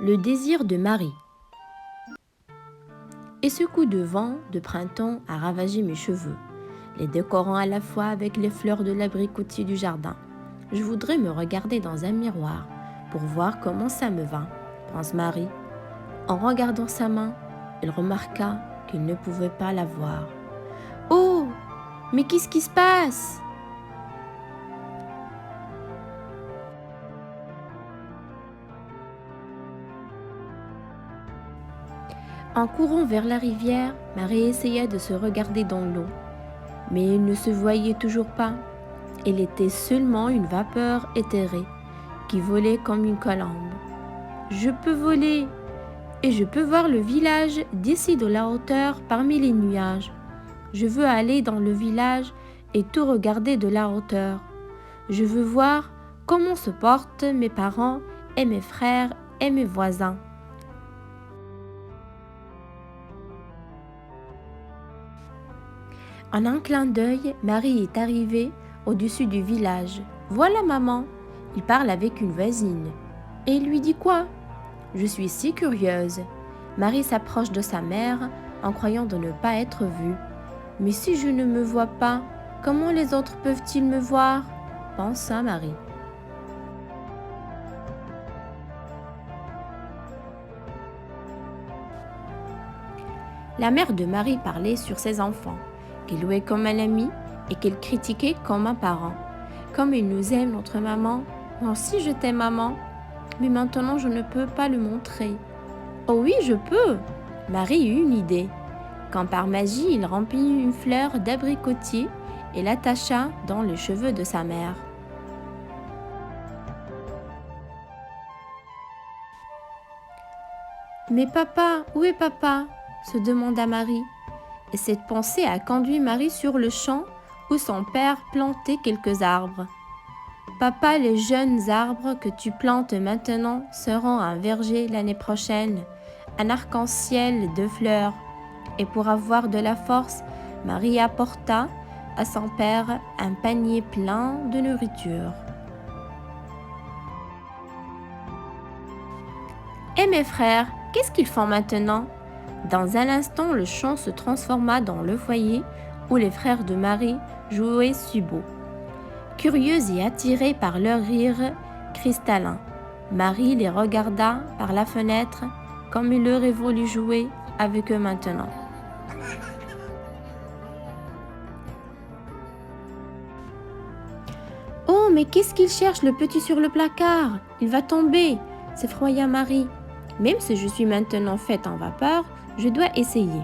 Le désir de Marie. Et ce coup de vent de printemps a ravagé mes cheveux, les décorant à la fois avec les fleurs de l'abricotier du jardin. Je voudrais me regarder dans un miroir pour voir comment ça me va, pense Marie. En regardant sa main, elle remarqua qu'il ne pouvait pas la voir. « Oh, mais qu'est-ce qui se passe ?» En courant vers la rivière, Marie essaya de se regarder dans l'eau, mais elle ne se voyait toujours pas. Elle était seulement une vapeur éthérée qui volait comme une colombe. « Je peux voler et je peux voir le village d'ici de la hauteur parmi les nuages. Je veux aller dans le village et tout regarder de la hauteur. Je veux voir comment se portent mes parents et mes frères et mes voisins. » En un clin d'œil, Marie est arrivée au-dessus du village. « Voilà maman !» Il parle avec une voisine. Et il lui dit quoi ? « Je suis si curieuse. » Marie s'approche de sa mère en croyant de ne pas être vue. « Mais si je ne me vois pas, comment les autres peuvent-ils me voir ?» pensa Marie. La mère de Marie parlait sur ses enfants, qu'elle louait comme un ami et qu'elle critiquait comme un parent. Comme il nous aime, notre maman. Moi aussi je t'aime, maman. Mais maintenant je ne peux pas le montrer. Oh oui, je peux. Marie eut une idée. Quand par magie il remplit une fleur d'abricotier et l'attacha dans les cheveux de sa mère. Mais papa, où est papa ? Se demanda Marie. Et cette pensée a conduit Marie sur le champ où son père plantait quelques arbres. « Papa, les jeunes arbres que tu plantes maintenant seront un verger l'année prochaine, un arc-en-ciel de fleurs. » Et pour avoir de la force, Marie apporta à son père un panier plein de nourriture. « Et mes frères, qu'est-ce qu'ils font maintenant ?» Dans un instant, le champ se transforma dans le foyer où les frères de Marie jouaient si beau. Curieuse et attirée par leur rire cristallin, Marie les regarda par la fenêtre comme il aurait voulu jouer avec eux maintenant. « Oh, mais qu'est-ce qu'il cherche, le petit sur le placard ? Il va tomber !» s'effroya Marie. « Même si je suis maintenant faite en vapeur, je dois essayer. »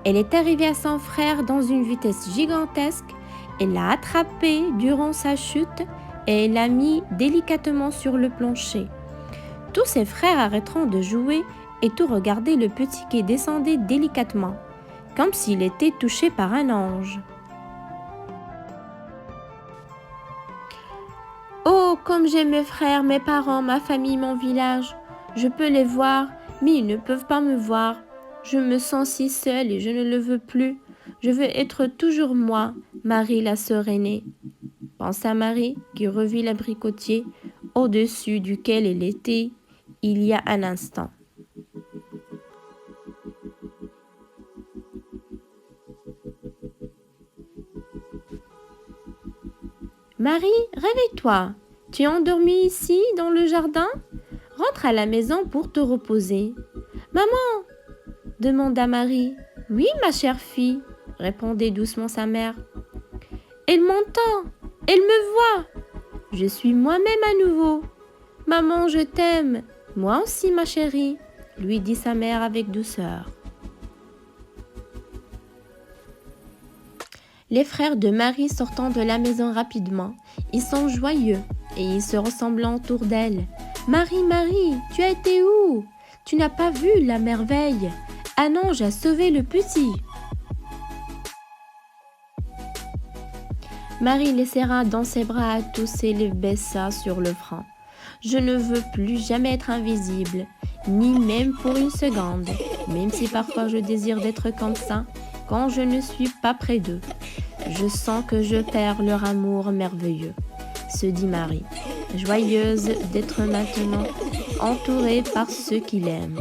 Elle est arrivée à son frère dans une vitesse gigantesque. Elle l'a attrapé durant sa chute et elle l'a mis délicatement sur le plancher. Tous ses frères arrêteront de jouer et tout regardaient le petit qui descendait délicatement, comme s'il était touché par un ange. « Oh, comme j'aime mes frères, mes parents, ma famille, mon village. Je peux les voir, mais ils ne peuvent pas me voir. Je me sens si seule et je ne le veux plus. Je veux être toujours moi, Marie la sœur aînée. » pensa Marie qui revit l'abricotier au-dessus duquel elle était il y a un instant. « Marie, réveille-toi. Tu es endormie ici, dans le jardin ? Rentre à la maison pour te reposer. »« Maman !» demanda Marie. « Oui, ma chère fille, » répondait doucement sa mère. « Elle m'entend, elle me voit. Je suis moi-même à nouveau. Maman, je t'aime. Moi aussi, ma chérie, » lui dit sa mère avec douceur. Les frères de Marie sortant de la maison rapidement, ils sont joyeux et ils se ressemblent autour d'elle. « Marie, Marie, tu as été où ? Tu n'as pas vu la merveille ? Un ange a sauvé le petit. » Marie les serra dans ses bras à tous et les baissa sur le front. « Je ne veux plus jamais être invisible, ni même pour une seconde, même si parfois je désire d'être comme ça, quand je ne suis pas près d'eux. Je sens que je perds leur amour merveilleux, » se dit Marie, joyeuse d'être maintenant entouré par ceux qu'il aime.